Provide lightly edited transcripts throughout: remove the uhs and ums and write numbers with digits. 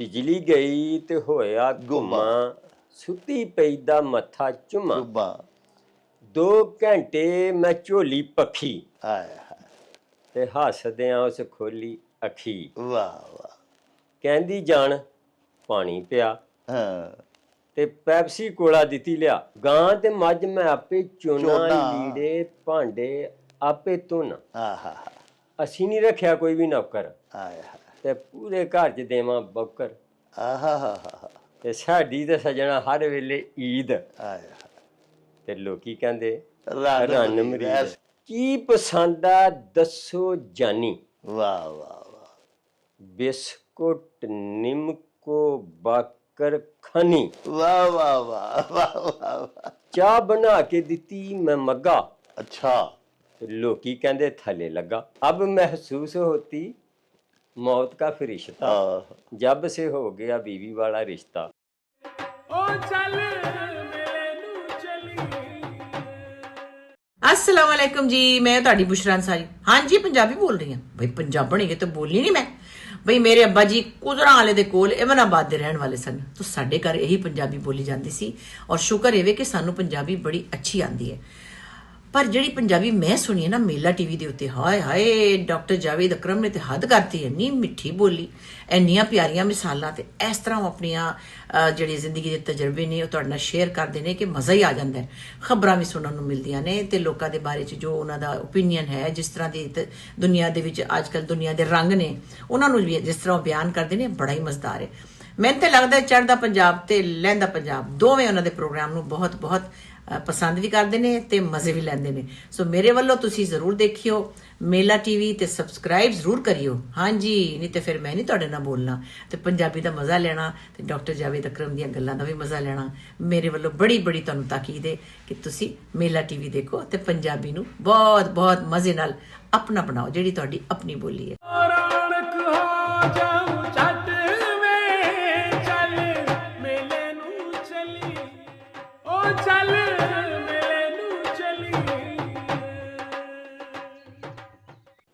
बिजली गई ते होया गुम्मा घुम्मा, सुती पई दा मत्था चुम्मा। चुम्मा 2 घंटे मैं झोली पखी, हाय हाय ते हसदियां उस खोली अखी। वाह वाह कहंदी जान पानी पिया, हाँ ते पैप्सी कोला दिती लिया। गां ते मझ मैं आपे चोना, चोना लीड़े भांडे आपे धोना। हाँ हाँ हाँ असी नहीं रखिया कोई भी नौकर, हाय हाय ते पूरे घर च देवां बौकर। आहा हा हा ते साडी ते सजना हर वेले ईद, हाय ते लोकी कहंदे रन रन मरीद मरीद। ऐस की पसंद आ दसो जानी, वाह वाह वाह बिस्कुट निमको बाकर खानी। वाह वाह वाह वाह वाह वाह चाह बना के दिती मैं मग्गा, अच्छा ते लोकी कहंदे थले लगा। अब महसूस होती मौत का फरिश्ता, आह, जब से हो गया बीवी वाला रिश्ता। अस्सलाम वालेकुम जी, मैं ਤੁਹਾਡੀ ਬੁਸ਼ਰਾ ਅੰਸਾਰੀ। हाँ जी पंजाबी बोल रही ਹਾਂ ਬਈ ਪੰਜਾਬਣੀ ਹੈ ਤੇ ਬੋਲਣੀ ਨਹੀਂ ਮੈਂ। ਬਈ ਮੇਰੇ ਅੱਬਾ ਜੀ ਕੁਦਰਾਂ ਵਾਲੇ ਦੇ ਕੋਲ ਇਮਨਾਬਾਦ ਦੇ ਰਹਿਣ ਵਾਲੇ ਸਨ, ਤਾਂ ਸਾਡੇ ਘਰ ਇਹੀ ਪੰਜਾਬੀ ਬੋਲੀ ਜਾਂਦੀ ਸੀ। ਔਰ ਸ਼ੁਕਰ ਇਹ ਵੇ ਕਿ ਸਾਨੂੰ ਪੰਜਾਬੀ ਬੜੀ ਅੱਛੀ ਆਂਦੀ ਹੈ। ਪਰ ਜਿਹੜੀ ਪੰਜਾਬੀ ਮੈਂ ਸੁਣੀ ਹੈ ਨਾ ਮੇਲਾ ਟੀਵੀ ਦੇ ਉੱਤੇ, ਹਾਏ ਹਾਏ ਡਾਕਟਰ ਜਾਵੇਦ ਅਕਰਮ ਨੇ ਤੇ ਹੱਦ ਕਰਤੀ। ਇੰਨੀ ਮਿੱਠੀ ਬੋਲੀ, ਇੰਨੀਆਂ ਪਿਆਰੀਆਂ ਮਿਸਾਲਾਂ, ਤੇ ਇਸ ਤਰ੍ਹਾਂ ਉਹ ਆਪਣੀਆਂ ਜਿਹੜੀ ਜ਼ਿੰਦਗੀ ਦੇ ਤਜਰਬੇ ਨੇ ਉਹ ਤੁਹਾਡੇ ਨਾਲ ਸ਼ੇਅਰ ਕਰਦੇ ਨੇ ਕਿ ਮਜ਼ਾ ਹੀ ਆ ਜਾਂਦਾ ਹੈ। ਖਬਰਾਂ ਵੀ ਸੁਣਨ ਨੂੰ ਮਿਲਦੀਆਂ ਨੇ ਤੇ ਲੋਕਾਂ ਦੇ ਬਾਰੇ 'ਚ ਜੋ ਉਹਨਾਂ ਦਾ ਓਪੀਨੀਅਨ ਹੈ, ਜਿਸ ਤਰ੍ਹਾਂ ਦੀ ਦੁਨੀਆ ਦੇ ਵਿੱਚ ਅੱਜ ਕੱਲ੍ਹ ਦੁਨੀਆ ਦੇ ਰੰਗ ਨੇ, ਉਹਨਾਂ ਨੂੰ ਵੀ ਜਿਸ ਤਰ੍ਹਾਂ ਉਹ ਬਿਆਨ ਕਰਦੇ ਨੇ, ਬੜਾ ਹੀ ਮਜ਼ੇਦਾਰ ਹੈ। ਮੈਨੂੰ ਤਾਂ ਲੱਗਦਾ ਚੜ੍ਹਦਾ ਪੰਜਾਬ ਤੇ ਲਹਿੰਦਾ ਪੰਜਾਬ ਦੋਵੇਂ ਉਹਨਾਂ ਦੇ ਪ੍ਰੋਗਰਾਮ ਨੂੰ ਬਹੁਤ ਬਹੁਤ ਪਸੰਦ ਵੀ ਕਰਦੇ ਨੇ ਤੇ ਮਜ਼ੇ ਵੀ ਲੈਂਦੇ ਨੇ। ਸੋ ਮੇਰੇ ਵੱਲੋਂ ਤੁਸੀਂ ਜ਼ਰੂਰ ਦੇਖਿਓ ਮੇਲਾ ਟੀਵੀ ਤੇ ਸਬਸਕ੍ਰਾਈਬ ਜ਼ਰੂਰ ਕਰਿਓ। ਹਾਂਜੀ, ਨਹੀਂ ਤੇ ਫਿਰ ਮੈਂ ਨਹੀਂ ਤੁਹਾਡੇ ਨਾਲ ਬੋਲਣਾ, ਤੇ ਪੰਜਾਬੀ ਦਾ ਮਜ਼ਾ ਲੈਣਾ ਤੇ ਡਾਕਟਰ ਜਾਵੇਦ ਅਕਰਮ ਦੀਆਂ ਗੱਲਾਂ ਦਾ ਵੀ ਮਜ਼ਾ ਲੈਣਾ। ਮੇਰੇ ਵੱਲੋਂ ਬੜੀ ਬੜੀ ਤੁਹਾਨੂੰ ਤਾਕੀਦ ਹੈ ਕਿ ਤੁਸੀਂ ਮੇਲਾ ਟੀਵੀ ਦੇਖੋ ਤੇ ਪੰਜਾਬੀ ਨੂੰ ਬਹੁਤ ਬਹੁਤ ਮਜ਼ੇ ਨਾਲ ਆਪਣਾ ਬਣਾਓ, ਜਿਹੜੀ ਤੁਹਾਡੀ ਆਪਣੀ ਬੋਲੀ ਹੈ।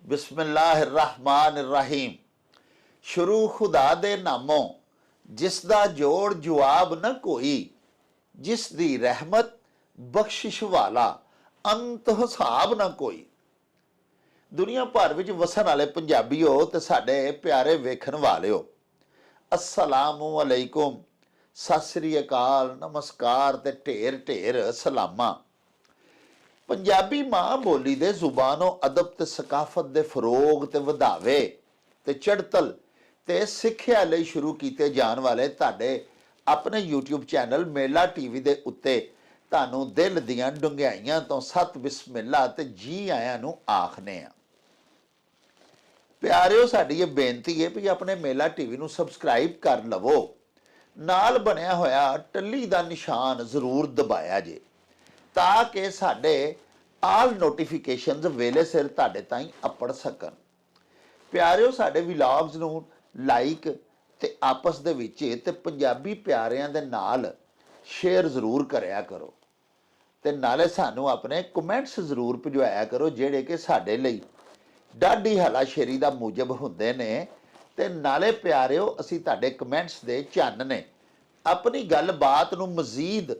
बिस्मिल्लाहिर्रहमानिर्रहीम। शुरू खुदा दे नामों, जिसदा जोड़ जवाब न कोई, जिस दी रहमत बख्शिश वाला अंत हिसाब न कोई। दुनिया भर विच वसन वाले पंजाबीओ ते साडे प्यारे वेखन वालिओ, अस्सलामु अलैकुम, सत श्री अकाल, नमस्कार ते ढेर ढेर सलामा। पंजाबी मां बोली दे जुबानो अदब ते सकाफत दे फरोग ते वधावे ते चढ़तल ते सिੱਖਿਆ ਲਈ शुरू ਕੀਤੇ ਜਾਣ वाले ਤੁਹਾਡੇ अपने YouTube चैनल मेला टीवी ਦੇ ਉੱਤੇ ਤੁਹਾਨੂੰ ਦਿਲ ਦੀਆਂ ਡੁੰਗਿਆਈਆਂ ਤੋਂ ਸਤ ਬਿਸਮਿਲ੍ਲਾ ਤੇ ਜੀ ਆਇਆਂ ਨੂੰ ਆਖਨੇ ਆ। ਪਿਆਰਿਓ, ਸਾਡੀ ਇਹ ਬੇਨਤੀ ਹੈ ਵੀ ਆਪਣੇ ਮੇਲਾ ਟੀਵੀ ਨੂੰ ਸਬਸਕ੍ਰਾਈਬ ਕਰ ਲਵੋ, ਨਾਲ ਬਣਿਆ ਹੋਇਆ ਟੱਲੀ ਦਾ ਨਿਸ਼ਾਨ ਜ਼ਰੂਰ ਦਬਾਇਆ ਜੇ, ਤਾਂ ਕਿ ਸਾਡੇ ਆਲ ਨੋਟੀਫਿਕੇਸ਼ਨਸ ਵੇਲੇ ਸਿਰ ਤੁਹਾਡੇ ਤਾਈਂ ਅਪੜ ਸਕਣ। ਪਿਆਰਿਓ, ਸਾਡੇ ਵਲੌਗਸ ਨੂੰ ਲਾਈਕ ਤੇ ਆਪਸ ਦੇ ਵਿੱਚ ਤੇ ਪੰਜਾਬੀ ਪਿਆਰਿਆਂ ਦੇ ਨਾਲ ਸ਼ੇਅਰ ਜ਼ਰੂਰ ਕਰਿਆ ਕਰੋ, ਤੇ ਨਾਲੇ ਸਾਨੂੰ ਆਪਣੇ ਕਮੈਂਟਸ ਜ਼ਰੂਰ ਭਿਜਵਾਇਆ ਕਰੋ, ਜਿਹੜੇ ਕਿ ਸਾਡੇ ਲਈ ਡਾਢੀ ਹਲਾਸ਼ੇਰੀ ਦਾ ਮੂਜਬ ਹੁੰਦੇ ਨੇ। ਤੇ ਨਾਲੇ ਪਿਆਰਿਓ, ਅਸੀਂ ਤੁਹਾਡੇ ਕਮੈਂਟਸ ਦੇ ਚੰਨ ਨੇ ਆਪਣੀ ਗੱਲਬਾਤ ਨੂੰ ਮਜ਼ੀਦ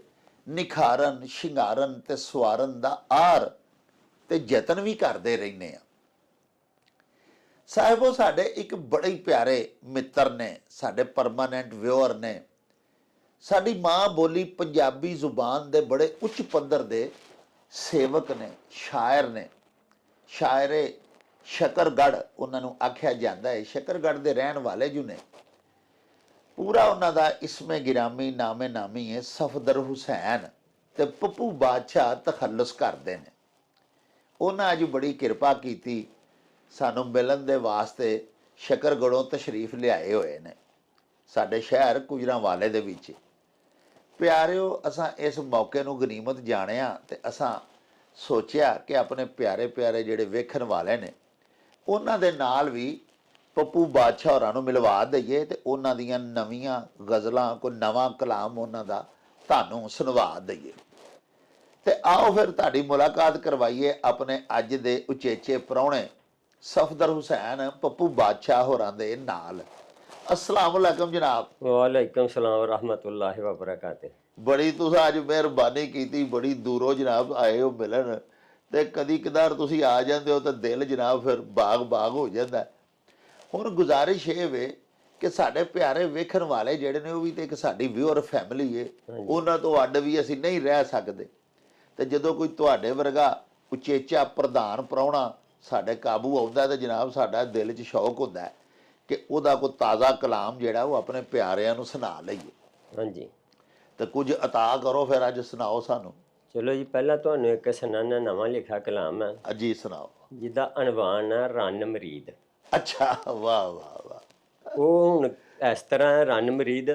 ਨਿਖਾਰਨ, ਸ਼ਿੰਗਾਰਨ ਤੇ ਸਵਾਰਨ ਦਾ ਆਰ ਤੇ ਯਤਨ ਵੀ ਕਰਦੇ ਰਹਿੰਦੇ ਆ। ਸਾਹਿਬੋ, ਸਾਡੇ ਇੱਕ ਬੜੇ ਪਿਆਰੇ ਮਿੱਤਰ ਨੇ, ਸਾਡੇ ਪਰਮਾਨੈਂਟ ਵਿਊਅਰ ਨੇ, ਸਾਡੀ ਮਾਂ ਬੋਲੀ ਪੰਜਾਬੀ ਜ਼ੁਬਾਨ ਦੇ ਬੜੇ ਉੱਚ ਪੱਧਰ ਦੇ ਸੇਵਕ ਨੇ, ਸ਼ਾਇਰ ਨੇ, ਸ਼ਾਇਰੇ ਸ਼ਕਰਗੜ੍ਹ ਉਹਨਾਂ ਨੂੰ ਆਖਿਆ ਜਾਂਦਾ ਹੈ। ਸ਼ਕਰਗੜ੍ਹ ਦੇ ਰਹਿਣ ਵਾਲੇ ਜੋ ਨੇ, ਪੂਰਾ ਉਹਨਾਂ ਦਾ ਇਸਮੇ ਗਿਰਾਮੀ ਨਾਮੇ ਨਾਮੀ ਹੈ ਸਫਦਰ ਹੁਸੈਨ, ਤੇ ਪੱਪੂ ਬਾਦਸ਼ਾਹ ਤਖੱਲੁਸ ਕਰਦੇ ਨੇ। ਉਹਨਾਂ ਅੱਜ ਬੜੀ ਕਿਰਪਾ ਕੀਤੀ, ਸਾਨੂੰ ਮਿਲਣ ਦੇ ਵਾਸਤੇ ਸ਼ਕਰਗੜ੍ਹੋਂ ਤਸ਼ਰੀਫ ਲਿਆਏ ਹੋਏ ਨੇ ਸਾਡੇ ਸ਼ਹਿਰ ਗੁਜਰਾਂਵਾਲੇ ਦੇ ਵਿੱਚ। ਪਿਆਰਿਓ, ਅਸਾਂ ਇਸ ਮੌਕੇ ਨੂੰ ਗਨੀਮਤ ਜਾਣਿਆ ਤੇ ਅਸਾਂ ਸੋਚਿਆ ਕਿ ਆਪਣੇ ਪਿਆਰੇ ਪਿਆਰੇ ਜਿਹੜੇ ਵੇਖਣ ਵਾਲੇ ਨੇ ਉਹਨਾਂ ਦੇ ਨਾਲ ਵੀ ਪੱਪੂ ਬਾਦਸ਼ਾਹ ਹੋਰਾਂ ਨੂੰ ਮਿਲਵਾ ਦਈਏ ਤੇ ਉਹਨਾਂ ਦੀਆਂ ਨਵੀਆਂ ਗਜ਼ਲਾਂ, ਕੋਈ ਨਵਾਂ ਕਲਾਮ ਉਹਨਾਂ ਦਾ ਤੁਹਾਨੂੰ ਸੁਣਵਾ ਦਈਏ। ਤੇ ਆਓ ਫਿਰ ਤੁਹਾਡੀ ਮੁਲਾਕਾਤ ਕਰਵਾਈਏ ਆਪਣੇ ਅੱਜ ਦੇ ਉਚੇਚੇ ਪ੍ਰਾਹੁਣੇ ਸਫਦਰ ਹੁਸੈਨ ਪੱਪੂ ਬਾਦਸ਼ਾਹ ਹੋਰਾਂ ਦੇ ਨਾਲ। अस्सलाम वालेकुम जनाब। वालेकुम सलाम रहमतुल्लाहि व बरकाते। बड़ी तुसां अज मेहरबानी कीती, बड़ी दूरों जनाब आए हो मिलन ते कदी कदार तुसी आ जांदे हो तो दिल जनाब फिर बाग बाग हो जाता है। हुण गुजारिश ये वे कि साडे प्यारे वेखण वाले ਜਿਹੜੇ ਨੇ ਉਹ ਵੀ ਤੇ ਇੱਕ ਸਾਡੀ ਵਿਊਅਰ ਫੈਮਿਲੀ ਏ, ਉਹਨਾਂ ਤੋਂ ਅੱਡ ਵੀ ਅਸੀਂ ਨਹੀਂ ਰਹਿ ਸਕਦੇ। ਤੇ ਜਦੋਂ ਕੋਈ ਤੁਹਾਡੇ ਵਰਗਾ ਉਚੇਚਾ ਪ੍ਰਧਾਨ ਪ੍ਰਾਹੁਣਾ ਸਾਡੇ ਕਾਬੂ ਆਉਂਦਾ ਤੇ ਜਨਾਬ ਸਾਡਾ ਦਿਲ 'ਚ ਸ਼ੌਕ ਹੁੰਦਾ ਹੈ ਕਿ ਉਹਦਾ ਕੋਈ ਤਾਜ਼ਾ ਕਲਾਮ ਜਿਹੜਾ ਉਹ ਆਪਣੇ ਪਿਆਰਿਆਂ ਨੂੰ ਸੁਣਾ ਲਈਏ। ਹਾਂਜੀ ਤੇ ਕੁਝ ਅਤਾ ਕਰੋ ਫਿਰ, ਅੱਜ ਸੁਣਾਓ ਸਾਨੂੰ। ਚਲੋ ਜੀ, ਪਹਿਲਾਂ ਤੁਹਾਨੂੰ ਇੱਕ ਸੁਣਾਉਣਾ ਨਵਾਂ ਲਿਖਿਆ ਕਲਾਮ ਹੈ ਅਜੀ ਸੁਣਾਓ। ਜਿਹਦਾ ਅਨਵਾਨ ਹੈ ਰੰਨ ਮਰੀਦ। ਅੱਛਾ, ਵਾਹ ਵਾਹ ਵਾਹ। ਉਹ ਹੁਣ ਇਸ ਤਰ੍ਹਾਂ ਹੈ, ਰੰਨ ਮਰੀਦ।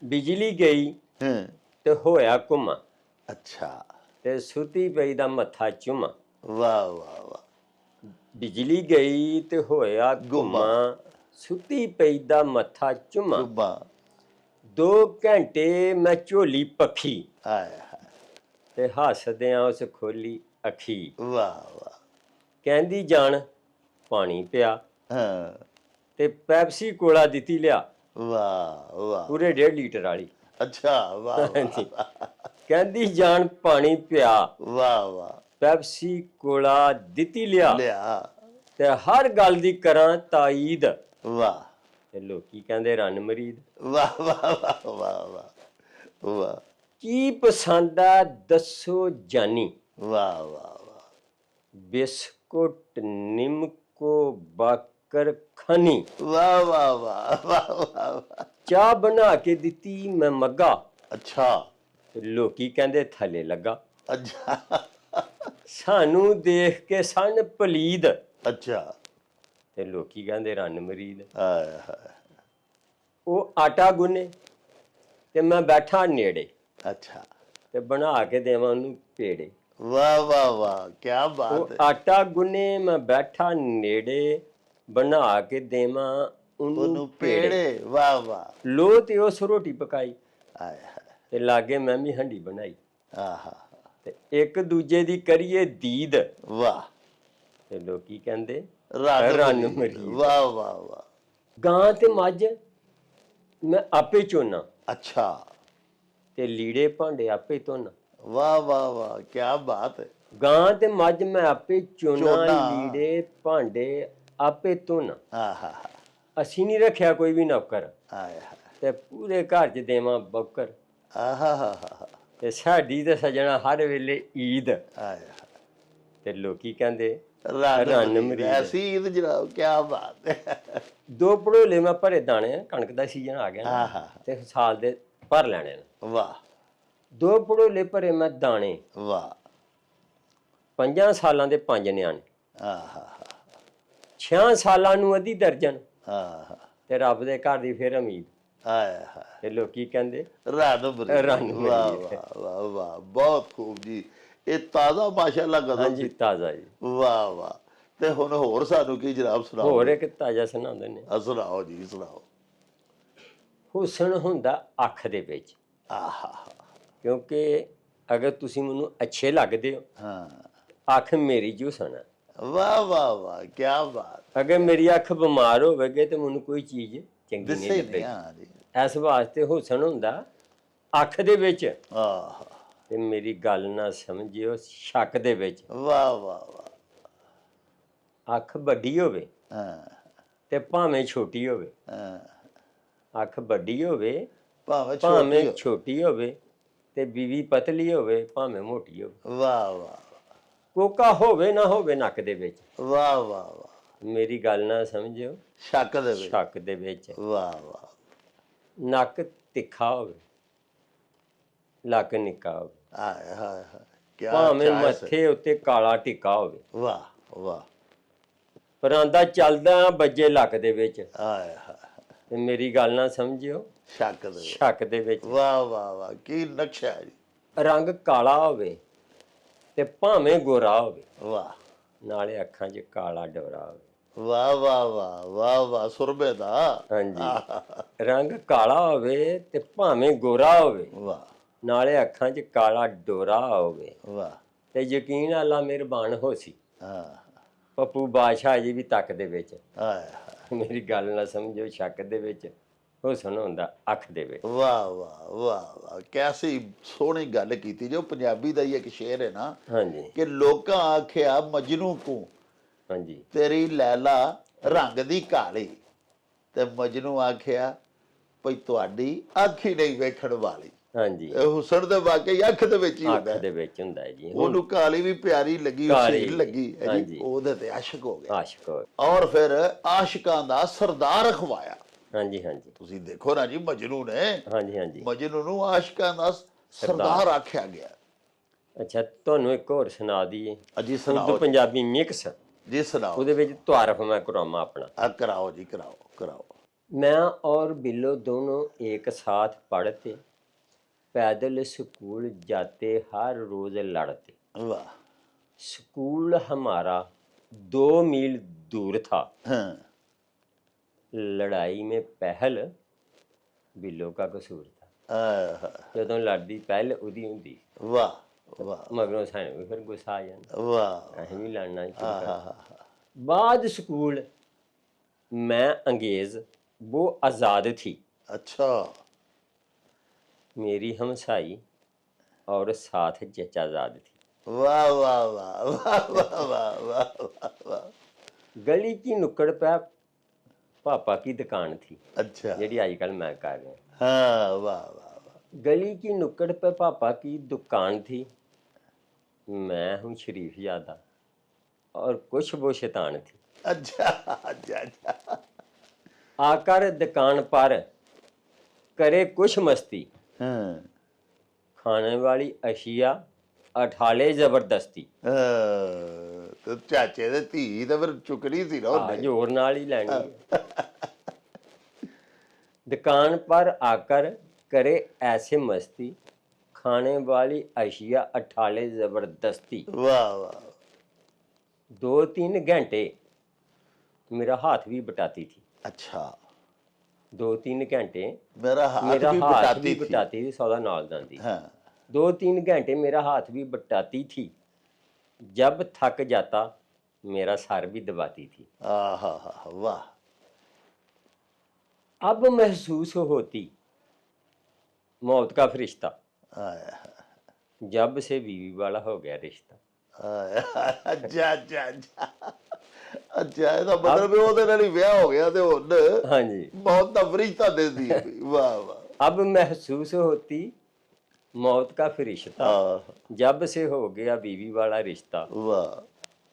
ਬਿਜਲੀ ਗਈ ਹੂੰ, ਤੇ ਹੋਇਆ ਘੁੰਮਾ, ਅੱਛਾ, ਤੇ ਸੁੱਤੀ ਪਈ ਦਾ ਮੱਥਾ ਚੁੰਮਾ। ਵਾਹ ਵਾਹ ਵਾਹ। ਬਿਜਲੀ ਗਈ ਤੇ ਹੋਇਆ ਘੁੰਮਾ, ਸੁੱਤੀ ਪਈ ਦਾ ਮੱਥਾ ਚੁੰਮਾ। ਚੁੱਬਾ 2 ਘੰਟੇ ਮੈਂ ਝੋਲੀ ਪੱਖੀ, ਆਏ ਹਾਏ, ਤੇ ਹੱਸਦਿਆਂ ਉਸ ਖੋਲੀ ਅੱਖੀ। ਵਾਹ ਵਾਹ। ਕਹਿੰਦੀ ਜਾਣ ਪਾਣੀ ਪਿਆ, ਹਾਂ, ਤੇ ਪੈਪਸੀ ਕੋਲਾ ਦਿੱਤੀ ਲਿਆ, ਵਾਹ ਵਾਹ। ਪੂਰੇ 1.5 ਲੀਟਰ ਵਾਲੀ। ਅੱਛਾ, ਵਾਹ ਹਾਂਜੀ। ਵਾਹ ਕਹਿੰਦੀ ਜਾਣ ਪਾਣੀ ਪਿਆ, ਵਾਹ ਵਾਹ। ਪੈਪਸੀ ਕੋਲਾ ਦਿੱਤੀ ਲਿਆ, ਲਿਆ, ਤੇ ਹਰ ਗੱਲ ਦੀ ਕਰਾਂ ਤਾਈਦ। ਵਾਹ ਤੇ ਲੋਕੀ ਕਹਿੰਦੇ ਰੰਨ ਮਰੀਦ। ਵਾਹ ਵਾਹ ਵਾਹ ਵਾਹ ਵਾਹ ਵਾਹ ਕੀ ਪਸੰਦ ਆ ਦੱਸੋ ਜਾਨੀ, ਵਾਹ ਵਾਹ ਵਾਹ। ਬਿਸਕੁਟ ਨਿੰਮਕੋ ਬਾਕਰ ਖਾਨੀ। ਵਾਹ ਵਾਹ ਵਾਹ ਵਾਹ ਵਾਹ। ਚਾਹ ਬਣਾ ਕੇ ਦਿੱਤੀ ਮੈਂ ਮੱਗਾ, ਅੱਛਾ ਤੇ ਲੋਕੀ ਕਹਿੰਦੇ ਥੱਲੇ ਲੱਗਾ। ਅੱਛਾ ਸਾਨੂੰ ਦੇਖ ਕੇ ਸਨ ਪਲੀਦ, ਅੱਛਾ। ਤੇ ਲੋਕੀ ਕਹਿੰਦੇ ਰੰਨ ਮਰੀਦ। ਆਏ ਹਾਏ। ਉਹ ਆਟਾ ਗੁੰਨੇ ਤੇ ਮੈਂ ਬੈਠਾ ਨੇੜੇ, ਅੱਛਾ, ਤੇ ਬਣਾ ਕੇ ਦੇਵਾਂ ਉਹਨੂੰ ਪੇੜੇ। ਵਾਹ ਵਾਹ ਵਾਹ, ਕੀ ਉਹ ਬਾਤ ਹੈ। ਆਟਾ ਗੁੰਨੇ ਮੈਂ ਬੈਠਾ ਨੇੜੇ, ਬਣਾ ਕੇ ਦੇਵਾਂ ਉਹਨੂੰ ਉਹਨੂੰ ਪੇੜੇ। ਪੇੜੇ, ਵਾਹ ਵਾਹ। ਲੋ ਤੇ ਉਸ ਰੋਟੀ ਪਕਾਈ, ਆਏ ਹਾਏ, ਤੇ ਲਾਗੇ ਮੈਂ ਵੀ ਹੰਡੀ ਬਣਾਈ, ਆਹਾ, ਤੇ ਇੱਕ ਦੂਜੇ ਦੀ ਕਰੀਏ ਦੀਦ। ਵਾਹ। ਤੇ ਲੋਕੀ ਕਹਿੰਦੇ ਰੰਨ ਰੰਨ ਮਰੀਦ। ਮਰੀਦ। ਵਾਹ ਵਾਹ ਵਾਹ। ਗਾਂ ਤੇ ਮੱਝ ਮੈਂ ਆਪੇ ਚੋਨਾ, ਅੱਛਾ, ਤੇ ਲੀੜੇ ਭਾਂਡੇ ਆਪੇ ਧੋਣਾ। ਵਾਹ ਵਾਹ ਵਾਹ, ਕੀ ਬਾਤ ਹੈ। ਗਾਂ ਤੇ ਮੱਝ ਮੈਂ ਆਪੇ ਚੋਨਾ, ਚੋਨਾ। ਲੀੜੇ ਭਾਂਡੇ ਆਪੇ ਧੋਣਾ। ਆਹਾ, ਅਸੀਂ ਨਹੀਂ ਰੱਖਿਆ ਕੋਈ ਵੀ ਨੌਕਰ, ਆਏ ਹਾਏ, ਤੇ ਪੂਰੇ ਘਰ 'ਚ ਦੇਵਾਂ ਬੌਕਰ। ਆਹਾ, ਤੇ ਸਾਡੀ ਤੇ ਸਜਣਾ ਹਰ ਵੇਲੇ ਈਦ। ਆਏ ਹਾਏ। ਤੇ ਲੋਕੀ ਕਹਿੰਦੇ ਰੰਨ ਰੰਨ ਮਰੀਦ। ਮਰੀਦ। ਐਸੀ ਈਦ ਜਨਾਬ, ਕੀ ਬਾਤ ਹੈ। 2 ਭੜੋਲੇ ਮੈਂ ਭਰੇ ਦਾਣੇ, ਕਣਕ ਦਾ ਸੀਜ਼ਨ ਆ ਗਿਆ ਨਾ, ਆਹਾ, ਤੇ ਸਾਲ ਦੇ ਭਰ ਲੈਣੇ ਨੇ। ਵਾਹ 2 ਭੜੋਲੇ ਭਰੇ ਮੈਂ ਦਾਣੇ, ਵਾਹ। 5 ਸਾਲਾਂ ਦੇ 5 ਨਿਆਣੇ, ਆਹਾ, 6 ਸਾਲਾਂ ਨੂੰ ਅੱਧੀ ਦਰਜਨ, ਆਹਾ, ਤੇ ਰੱਬ ਦੇ ਘਰ ਦੀ ਫਿਰ ਉਮੀਦ। ਆਏ ਹਾਏ। ਤੇ ਲੋਕੀ ਕਹਿੰਦੇ ਰੰਨ ਮਰੀਦ। ਰੰਨ ਵਾਹ ਮਰੀਦ। ਵਾਹ ਵਾਹ ਵਾਹ, ਬਹੁਤ ਖੂਬ ਜੀ। ਇਹ ਤਾਜ਼ਾ ਮਾਸ਼ਾਅੱਲਾ ਗਜ਼ਲ ਹਾਂਜੀ ਸੀ। ਤਾਜ਼ਾ ਜੀ। ਵਾਹ ਵਾਹ। ਤੇ ਹੁਣ ਹੋਰ ਸਾਨੂੰ ਕੀ ਜਨਾਬ ਸੁਣਾਓ। ਹੋਰ ਇੱਕ ਤਾਜ਼ਾ ਸੁਣਾਉਂਦੇ ਨੇ। ਸੁਣਾਓ ਜੀ, ਸੁਣਾਓ। ਹੁਸਨ ਹੁੰਦਾ ਅੱਖ ਦੇ ਵਿੱਚ, ਆਹਾ, ਕਿਉਂਕਿ ਅਗਰ ਤੁਸੀਂ ਮੈਨੂੰ ਅੱਛੇ ਲੱਗਦੇ ਹੋ, ਹਾਂ, ਅੱਖ ਮੇਰੀ ਜੀ ਹੁਸਨ ਹੈ। ਵਾਹ ਵਾਹ ਵਾਹ, ਕੀ ਬਾਤ। ਅਗਰ ਮੇਰੀ ਅੱਖ ਬਿਮਾਰ ਹੋਵੇਗੀ ਤੇ ਮੈਨੂੰ ਕੋਈ ਚੀਜ਼ ਚੰਗੀ ਨਹੀਂ ਦਿਸੇ ਨਹੀਂ। ਲੱਗੇਗੀ। ਹਾਂ ਜੀ। ਇਸ ਵਾਸਤੇ ਹੁਸਨ ਹੁੰਦਾ ਅੱਖ ਦੇ ਵਿੱਚ, ਆਹਾ, ਤੇ ਮੇਰੀ ਗੱਲ ਨਾ ਸਮਝਿਓ ਸ਼ੱਕ ਦੇ ਵਿੱਚ। ਵਾਹ ਵਾਹ ਵਾਹ। ਅੱਖ ਵੱਡੀ ਹੋਵੇ ਹਾਂ ਤੇ ਭਾਵੇਂ ਛੋਟੀ ਹੋਵੇ, ਹਾਂ। ਅੱਖ ਵੱਡੀ ਹੋਵੇ ਭਾਵੇਂ ਭਾਵੇਂ ਛੋਟੀ। ਛੋਟੀ ਹੋਵੇ, ਤੇ ਬੀਵੀ ਪਤਲੀ ਹੋਵੇ ਭਾਵੇਂ ਮੋਟੀ ਹੋਵੇ, ਵਾਹ ਵਾਹ ਕੋਕਾ ਹੋਵੇ ਨਾ ਹੋਵੇ ਨੱਕ ਦੇ ਵਿੱਚ, ਵਾਹ ਵਾਹ ਵਾਹ। ਮੇਰੀ ਗੱਲ ਨਾ ਸਮਝਿਓ ਸ਼ੱਕ ਦੇ ਵਿੱਚ। ਸ਼ੱਕ ਦੇ ਵਿੱਚ। ਵਾਹ ਵਾਹ। ਨੱਕ ਤਿੱਖਾ ਹੋਵੇ, ਲੱਕ ਨਿੱਕਾ ਹੋਵੇ, ਹਾਏ ਹਾਏ ਹਾਏ, ਕੀ ਭਾਵੇਂ ਚਾਇਸ ਹੈ। ਮੱਥੇ ਉੱਤੇ ਕਾਲਾ ਟਿੱਕਾ ਹੋਵੇ, ਵਾਹ ਵਾਹ। ਪਰਾਂਦਾ ਚੱਲਦਾ ਵੱਜੇ ਲੱਕ ਦੇ ਵਿੱਚ, ਹਾਏ ਹਾਏ, ਤੇ ਮੇਰੀ ਗੱਲ ਨਾ ਸਮਝਿਓ ਸ਼ੱਕ ਦੇ ਵਿੱਚ। ਸ਼ੱਕ ਦੇ ਵਿੱਚ। ਵਾਹ ਵਾਹ ਵਾਹ, ਕੀ ਨਕਸ਼ਾ ਹੈ ਜੀ। ਰੰਗ ਕਾਲਾ ਹੋਵੇ ਤੇ ਭਾਵੇਂ ਗੋਰਾ ਹੋਵੇ, ਵਾਹ ਨਾਲੇ ਅੱਖਾਂ 'ਚ ਕਾਲਾ ਡੋਰਾ ਹੋਵੇ। ਵਾਹ ਵਾਹ ਵਾਹ ਵਾਹ ਵਾਹ, ਸੁਰਬੇ ਦਾ। ਹਾਂਜੀ, ਰੰਗ ਕਾਲਾ ਹੋਵੇ ਤੇ ਭਾਵੇਂ ਗੋਰਾ ਹੋਵੇ, ਵਾਹ ਨਾਲੇ ਅੱਖਾਂ 'ਚ ਕਾਲਾ ਡੋਰਾ ਹੋਵੇ, ਵਾਹ। ਤੇ ਯਕੀਨ ਅੱਲਾ ਮਿਹਰਬਾਨ ਹੋਸੀ, ਹਾਂ, ਪੱਪੂ ਬਾਦਸ਼ਾਹ ਜੀ ਵੀ ਤੱਕ ਦੇ ਵਿੱਚ। ਹਾਏ ਹਾਏ, ਮੇਰੀ ਗੱਲ ਨਾ ਸਮਝੋ ਸ਼ੱਕ ਦੇ ਵਿੱਚ, ਹੁਸਨ ਹੁੰਦਾ ਅੱਖ ਦੇ ਵਿੱਚ। ਵਾਹ ਵਾਹ ਵਾਹ ਵਾਹ, ਕੈਸੀ ਸੋਹਣੀ ਗੱਲ ਕੀਤੀ। ਜੋ ਪੰਜਾਬੀ ਦਾ ਹੀ ਇੱਕ ਸ਼ੇਰ ਹੈ ਨਾ, ਹਾਂਜੀ ਕਿ ਲੋਕਾਂ ਆਖਿਆ ਮਜਨੂ ਕੋ ਹਾਂਜੀ ਤੇਰੀ ਲੈਲਾ ਰੰਗ ਦੀ ਕਾਲੀ, ਤੇ ਮਜਨੂ ਆਖਿਆ ਭਈ ਤੁਹਾਡੀ ਅੱਖ ਹੀ ਨਹੀਂ ਵੇਖਣ ਵਾਲੀ। ਹਾਂਜੀ, ਇਹ ਹੁਸਨ ਦੇ ਵਾਕਈ ਅੱਖ ਦੇ ਵਿੱਚ ਹੀ ਹੁੰਦਾ ਅੱਖ ਹੈ। ਦੇ ਵਿੱਚ ਹੁੰਦਾ ਹੈ ਜੀ। ਹੁਣ ਉਹਨੂੰ ਕਾਲੀ ਵੀ ਪਿਆਰੀ ਲੱਗੀ, ਕਾਲੀ ਹੁਸੈਨ ਲੱਗੀ ਹੈ ਜੀ, ਹਾਂਜੀ। ਉਹਦੇ ਤੇ ਆਸ਼ਿਕ ਹੋ ਗਿਆ। ਆਸ਼ਕ ਹੋ- ਔਰ ਫਿਰ ਆਸ਼ਿਕਾਂ ਦਾ ਸਰਦਾਰ ਅਖਵਾਇਆ। ਹਾਂਜੀ ਹਾਂਜੀ ਤੁਸੀਂ ਦੇਖੋ ਨਾ ਜੀ, ਮਜਨੂ ਨੇ, ਹਾਂਜੀ ਹਾਂਜੀ। ਮਜਨੂ ਨੂੰ ਆਸ਼ਿਕਾਂ ਦਾ ਸਰਦਾਰ ਆਖਿਆ ਗਿਆ। ਅੱਛਾ, ਤੁਹਾਨੂੰ ਇੱਕ ਹੋਰ ਸੁਣਾ ਦਈਏ। ਅਜੀ ਉਰਦੂ ਸੁਣਾਓ ਪੰਜਾਬੀ ਮਿਕਸ, ਜੀ, ਸੁਣਾਓ। ਉਹਦੇ ਵਿੱਚ ਤੁਆਰਫ ਮੈਂ ਕਰਾਵਾਂ ਆਪਣਾ। ਆ कराओ जी, कराओ कराओ। मैं और बिल्लो दोनों एक साथ पढ़ते, पैदल स्कूल जाते, हर रोज लड़ते। वाह। स्कूल हमारा 2 मील दूर था, हाँ। लड़ाई में पहल बिल्लो का कसूर था। आहा, ਜਦੋਂ ਲੜਦੀ ਪਹਿਲ ਉਹਦੀ ਹੁੰਦੀ, वाह वाह ਮਗਰੋਂ ਸਾਨੂੰ ਵੀ ਫਿਰ ਗੁੱਸਾ ਆ ਜਾਂਦਾ, वाह। ਅਸੀਂ ਵੀ ਲੜਨਾ ਸ਼ੁਰੂ ਕਰ आहा, ਦਿੱਤਾ। बाद स्कूल मैं अंग्रेज, वो आज़ाद थी, अच्छा। मेरी हमसाई और साथ चचाजाद थी। वाह वाह वाह वाह वाह वाह वाह वाह वाह। गली की नुक्कड़ पे पापा की दुकान थी, अच्छा। जेडी आजकल मैं कर रहा हूँ। हाँ, वाह वाह वाह। गली की नुक्कड़ पे पापा की दुकान थी, मैं हूँ शरीफ ज़्यादा और कुछ वो शैतान थी। अच्छा अच्छा अच्छा। आकर दुकान पर करे कुछ मस्ती, हाँ। खाने वाली अशिया अठाले जबरदस्ती। ਤੇ ਚਾਚੇ ਦੇ ਧੀ ਤਾਂ ਫਿਰ ਚੁੱਕਣੀ ਸੀ ਨਾ हाँ, ਉਹਨੇ। जोर नाल ही लैनी है। दुकान पर आकर करे ऐसे मस्ती, खाने वाली अशिया अठाले जबरदस्ती। वाह वाह। 2-3 घंटे मेरा हाथ भी बटाती थी। अच्छा। 2-3 घंटे मेरा हाथ मेरा भी हाथ बटाती भी थी। बटाती थी, सौदा नाल जाती। हाँ। 2-3 घंटे मेरा हाथ भी बटाती थी, जब थक जाता मेरा सर भी दबाती थी। आहा वाह। अब महसूस होती मौत का फरिश्ता, आया जब से बीवी वाला हो गया रिश्ता। आया। अच्छा अच्छा अच्छा। ਅੱਛਾ, ਇਹਦਾ ਮਤਲਬ ਵੀ ਉਹਦੇ ਨਾਲ ਹੀ ਵਿਆਹ ਹੋ ਗਿਆ ਤੇ ਹੁਣ हाँ जी। ਬਹੁਤ ਤਾਂ ਫਰਿਸ਼ਤਾ ਦੇਦੀ ਹੈ। ਵਾਹ ਵਾਹ। अब महसूस होती मौत का फरिश्ता, जब से हो गया बीवी वाला रिश्ता। वाह।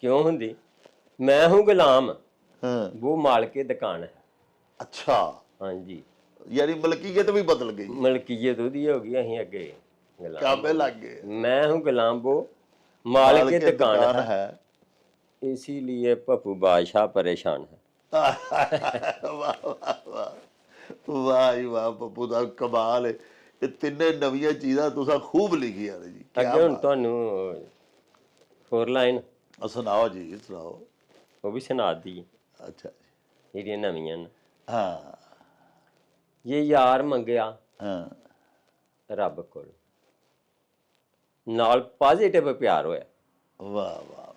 क्यों हुंदी? मैं हूँ गुलाम, हाँ। वो मालिक दुकान है। अच्छा, हाँ जी, ਯਾਨੀ ਮਲਕੀਅਤ ਵੀ ਬਦਲ ਗਈ, मलकीयत ਉਹਦੀ ਹੋ ਗਈ, ਅਸੀਂ ਅੱਗੇ ਗੁਲਾਮ। ਕਾਬੇ ਲੱਗ ਗਏ। मैं हूँ गुलाम, वो मालिक दुकान है, है। इसीलिए पप्पू बादशाह परेशान है। ਵਾਹ ਵਾਹ ਵਾਹ ਵਾਹ ਜੀ ਵਾਹ। ਪੱਪੂ ਦਾ ਕਮਾਲ ਹੈ। ਇਹ ਤਿੰਨੇ ਨਵੀਆਂ ਚੀਜ਼ਾਂ ਤੁਸੀਂ ਖੂਬ ਲਿਖੀਆਂ ਨੇ ਜੀ। ਅੱਗੇ ਹੁਣ ਤੁਹਾਨੂੰ 4 ਲਾਈਨ ਸੁਣਾਓ ਜੀ, ਸੁਣਾਓ। ਉਹ ਵੀ ਸੁਣਾ ਦੀ, ਅੱਛਾ ਜੀ। ਜਿਹੜੀਆਂ ਨਵੀਆਂ ਨੇ। ਹਾਂ ਇਹ ਯਾਰ ਮੰਗਿਆ ਹਾਂ। ਰੱਬ ਕੋਲ, ਨਾਲ ਪੋਜ਼ਿਟਿਵ ਪਿਆਰ ਹੋਇਆ, ਵਾਹ ਵਾਹ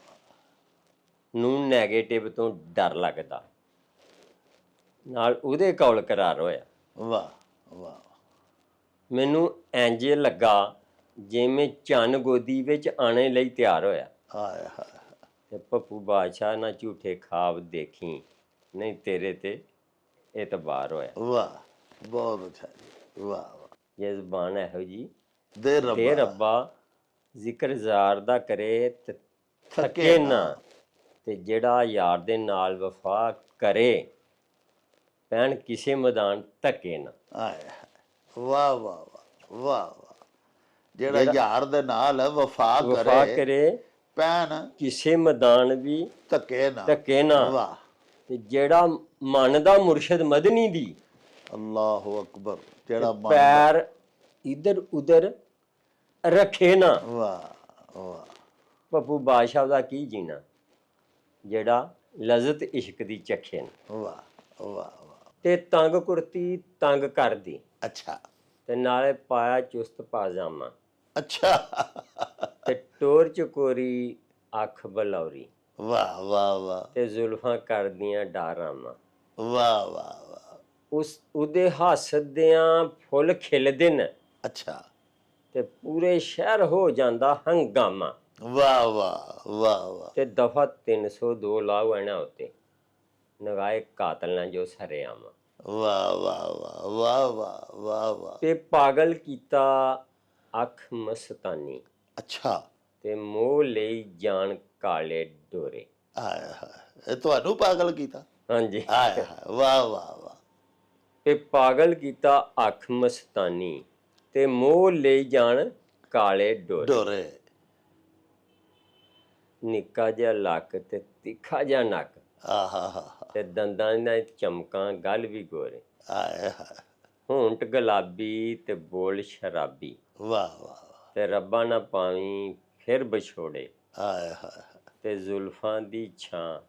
ਨੂੰ ਨੈਗੇਟਿਵ ਤੋਂ ਡਰ ਲੱਗਦਾ, ਨਾਲ ਉਹਦੇ ਕੌਲ ਕਰਾਰ ਹੋਇਆ। ਵਾਹ ਵਾਹ। ਮੈਨੂੰ ਇੰਜ ਲੱਗਾ ਜਿਵੇਂ ਚੰਨ ਗੋਦੀ ਵਿੱਚ ਆਣੇ ਲਈ ਤਿਆਰ ਹੋਇਆ। ਆਇਆ ਹਾਇਆ। ਤੇ ਪੱਪੂ ਬਾਦਸ਼ਾਹ ਨਾ ਝੂਠੇ ਖਾਬ ਦੇਖੀ, ਨਹੀਂ ਤੇਰੇ ਤੇ ਇਤਬਾਰ ਹੋਇਆ। ਵਾਹ, ਬਹੁਤ ਅੱਛਾ ਜੀ। ਵਾਹ ਵਾਹ। ਇਹ ਜ਼ਬਾਨ ਇਹੋ ਜੀ ਦੇ ਤੇ ਰੱਬਾ ਰੱਬਾ ਜ਼ਿਕਰ ਜ਼ਾਰ ਦਾ ਕਰੇ ਤੇ ਥੱਕੇ ਨਾ, ਤੇ ਜਿਹੜਾ ਯਾਰ ਦੇ ਨਾਲ ਵਫਾ ਕਰੇ ਪੈਣ ਕਿਸੇ ਮੈਦਾਨ ਧੱਕੇ ਨਾ। ਆਇਆ। ਵਾਹ ਵਾਹ ਵਾਹ ਵਾਹ ਵਾਹ। ਜਿਹੜਾ ਯਾਰ ਦੇ ਨਾਲ ਵਫਾ ਵਫਾ ਕਰੇ ਕਰੇ ਪੈਣ ਕਿਸੇ ਮੈਦਾਨ ਵੀ ਧੱਕੇ ਨਾ। ਧੱਕੇ ਨਾ। ਵਾਹ। ਤੇ ਜਿਹੜਾ ਮੰਨਦਾ ਮੁਰਸ਼ਿਦ ਮਦਨੀ ਦੀ, ਅੱਲਾਹੁ ਅਕਬਰ। ਜਿਹੜਾ ਮੰਨਦਾ। ਪੈਰ ਇਧਰ ਉਧਰ ਰੱਖੇ ਨਾ। ਵਾਹ ਵਾਹ। ਪੱਪੂ ਬਾਦਸ਼ਾਹ ਦਾ ਕੀ ਜੀਣਾ, ਜਿਹੜਾ ਲਜ਼ਤ ਇਸ਼ਕ ਦੀ ਚੱਖੇ ਨਾ। ਵਾਹ ਵਾਹ ਵਾਹ। ਤੇ ਤੰਗ ਕੁਰਤੀ ਤੰਗ ਕਰਦੀ, ਅੱਛਾ ਤੇ ਨਾਲੇ ਪਾਇਆ ਚੁਸਤ ਪਾਜਾਮਾ, ਅੱਛਾ। ਤੇ ਟੋਰ ਚਕੋਰੀ ਅੱਖ ਬਲੌਰੀ, ਵਾਹ ਵਾਹ ਵਾਹ। ਤੇ ਜ਼ੁਲਫਾਂ ਕਰਦੀਆਂ ਡਾਰਾਮਾ। ਵਾਹ ਵਾਹ ਵਾਹ। ਉਹਦੇ ਹੱਸਦਿਆਂ ਫੁੱਲ ਖਿਲਦੇ ਨੇ ਅੱਛਾ। ਤੇ ਪੂਰੇ ਸ਼ਹਿਰ ਹੋ ਜਾਂਦਾ ਹੰਗਾਮਾ। ਵਾਹ ਵਾਹ ਵਾਹ ਵਾਹ। ਤੇ ਦਫਾ 302 ਲਾਓ ਐਣਾ ਉੱਤੇ ਨਗਾਏ ਕਾਤਲ ਨਾ ਜੋ ਸਰੇਆਮ। ਵਾਹ ਵਾਹ ਵਾਹ ਵਾਹ ਵਾਹ ਵਾਹ ਵਾਹ। ਤੇ ਪਾਗਲ ਕੀਤਾ ਅੱਖ ਮਸਤਾਨੀ ਅੱਛਾ। ਤੇ ਮੋਹ ਲਈ ਜਾਣ ਕਾਲੇ ਡੋਰੇ। ਆਏ ਹਾਏ, ਇਹ ਤੁਹਾਨੂੰ ਪਾਗਲ ਕੀਤਾ? ਹਾਂਜੀ। ਆਏ ਹਾਏ, ਵਾਹ ਵਾਹ ਵਾਹ। ਤੇ ਪਾਗਲ ਕੀਤਾ ਅੱਖ ਮਸਤਾਨੀ ਤੇ ਮੋਹ ਲਈ ਜਾਣ ਕਾਲੇ ਡੋਰੇ। ਡੋਰੇ। ਨਿੱਕਾ ਜਿਹਾ ਲੱਕ ਤੇ ਤਿੱਖਾ ਜਿਹਾ ਨੱਕ ਆਹਾ ਹਾ। ਤੇ ਦੰਦਾਂ ਦੀਆਂ ਚਮਕਾਂ ਗੱਲ ਵੀ ਗੋਰੇ। ਆਏ ਹਾਏ। ਹੋਂਟ ਗੁਲਾਬੀ ਤੇ ਬੋਲ ਸ਼ਰਾਬੀ ਵਾਹ ਵਾਹ। ਤੇ ਰੱਬਾ ਨਾ ਪਾਵੀਂ ਫਿਰ ਵਿਛੋੜੇ। ਆਏ ਹਾਏ। ਤੇ ਜ਼ੁਲਫਾਂ ਦੀ ਛਾਂ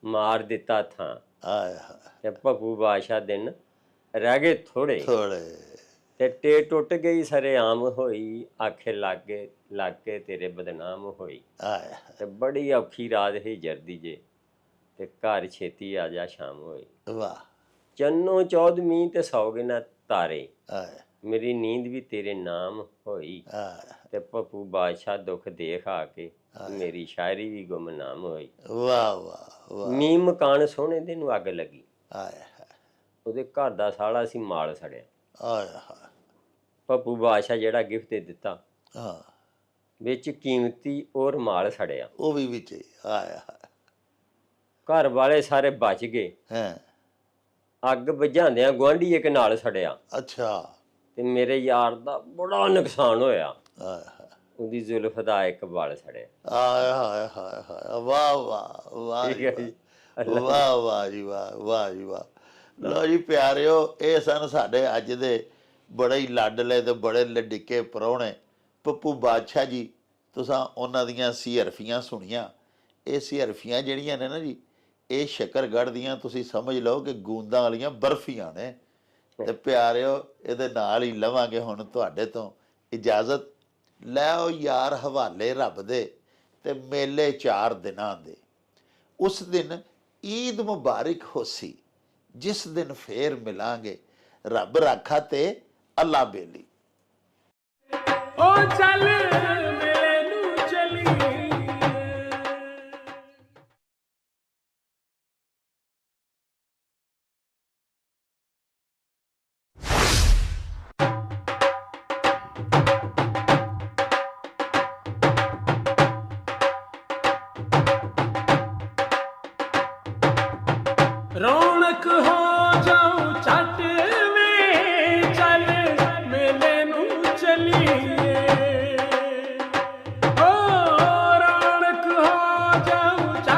ਮਾਰ ਦਿੱਤਾ ਥਾਂ। ਆਏ ਹਾਏ। ਤੇ ਭੱਬੂ ਬਾਦਸ਼ਾਹ ਦਿਨ ਰਹਿ ਗਏ ਥੋੜੇ। ਥੋੜੇ। ਤੇ ਟੇ ਟੁੱਟ ਗਈ ਸਰੇਆਮ ਹੋਈ ਆਖੇ ਲੱਗ ਕੇ ਤੇਰੇ ਬਦਨਾਮ ਹੋਈ। ਆਏ ਤੇ ਬੜੀ ਔਖੀ ਰਾਤ ਹੀ ਜਰਦੀ ਜੇ ਤੇ ਘਰ ਛੇਤੀ ਆ ਜਾ ਸ਼ਾਮ ਹੋਈ। ਵਾਹ। ਚੰਨੋ ਚੌਧ ਮੀਂਹ ਤੇ ਸੌਗੇ ਨਾ ਤਾਰੇ ਆਏ। ਮੇਰੀ ਨੀਂਦ ਵੀ ਤੇਰੇ ਨਾਮ ਹੋਈ। ਆਏ। ਤੇ ਭੱਪੂ ਬਾਦਸ਼ਾਹ ਦੁੱਖ ਦੇਖ ਆ ਕੇ ਮੇਰੀ ਸ਼ਾਇਰੀ ਵੀ ਗੁੰਮਨਾਮ ਹੋਈ। ਵਾਹ ਵਾਹ ਵਾਹ। ਮੀਂਹ ਮਕਾਨ ਸੋਹਣੇ ਦੇ ਨੂੰ ਅੱਗ ਲੱਗੀ। ਆਏ ਹਾਏ। ਉਹਦੇ ਘਰ ਦਾ ਸਾਲਾ ਸੀ ਮਾਲ ਸੜਿਆ। ਆਏ ਹਾਏ। ਭੱਪੂ ਬਾਦਸ਼ਾਹ ਜਿਹੜਾ ਗਿਫਟ ਦੇ ਦਿੱਤਾ ਹਾਂ। ਵਿੱਚ ਕੀਮਤੀ ਔਰ ਮਾਲ ਸੜਿਆ। ਉਹ ਵੀ ਵਿੱਚ ਹੀ। ਆਏ ਹਾਏ। ਘਰ ਵਾਲੇ ਸਾਰੇ ਬਚ ਗਏ। ਹੈਂ। ਅੱਗ ਬੁਝਾਉਂਦਿਆਂ ਗੁਆਂਢੀ ਇੱਕ ਨਾਲ ਸੜਿਆ। ਅੱਛਾ। ਤੇ ਮੇਰੇ ਯਾਰ ਦਾ ਬੜਾ ਨੁਕਸਾਨ ਹੋਇਆ। ਆਏ ਹਾਏ। ਉਹਦੀ ਜ਼ੁਲਫ ਦਾ ਇੱਕ ਵਾਲ ਸੜਿਆ। ਆਏ ਹਾਏ ਹਾਏ ਹਾਏ। ਵਾਹ ਵਾਹ ਵਾਹ ਠੀਕ ਹੈ ਜੀ। ਵਾਹ ਵਾਹ ਜੀ ਵਾਹ ਵਾਹ ਜੀ ਵਾਹ। ਲਓ ਜੀ ਪਿਆਰਿਓ, ਇਹ ਸਨ ਸਾਡੇ ਅੱਜ ਦੇ ਬੜੇ ਹੀ ਲਾਡਲੇ ਤੇ ਬੜੇ ਲਡਿੱਕੇ ਪ੍ਰਾਹੁਣੇ ਪੱਪੂ ਬਾਦਸ਼ਾਹ ਜੀ। ਤੁਸੀਂ ਉਹਨਾਂ ਦੀਆਂ ਸੀਹਰਫੀਆਂ ਸੁਣੀਆਂ। ਇਹ ਸੀਹਰਫੀਆਂ ਜਿਹੜੀਆਂ ਨੇ ਨਾ ਜੀ, ਇਹ ਸ਼ੱਕਰਗੜ੍ਹ ਦੀਆਂ ਤੁਸੀਂ ਸਮਝ ਲਓ ਕਿ ਗੂੰਦਾਂ ਵਾਲੀਆਂ ਬਰਫੀਆਂ ਨੇ। ਤੇ ਪਿਆਰਿਓ, ਇਹਦੇ ਨਾਲ ਹੀ ਲਵਾਂਗੇ ਹੁਣ ਤੁਹਾਡੇ ਤੋਂ ਇਜਾਜ਼ਤ। ਲੈ ਆਓ ਯਾਰ ਹਵਾਲੇ ਰੱਬ ਦੇ ਤੇ ਮੇਲੇ 4 ਦਿਨਾਂ ਦੇ। ਉਸ ਦਿਨ ਈਦ ਮੁਬਾਰਕ ਹੋਸੀ, ਜਿਸ ਦਿਨ ਫੇਰ ਮਿਲਾਂਗੇ। ਰੱਬ ਰਾਖਾ ਤੇ ਅੱਲਾ ਬੇਲੀ। ਓ ਚੱਲ ਮੇਲੇ ਨੂੰ ਚਲੀਏ। ਰੌਣਕ ਹੋ ਜਾਊ ਛੱਟ ਵੇ, ਚੱਲ ਮੇਲੇ ਨੂੰ ਚਲੀਏ। ਓ ਰੌਣਕ ਹੋ ਜਾਊ ਛੱਟ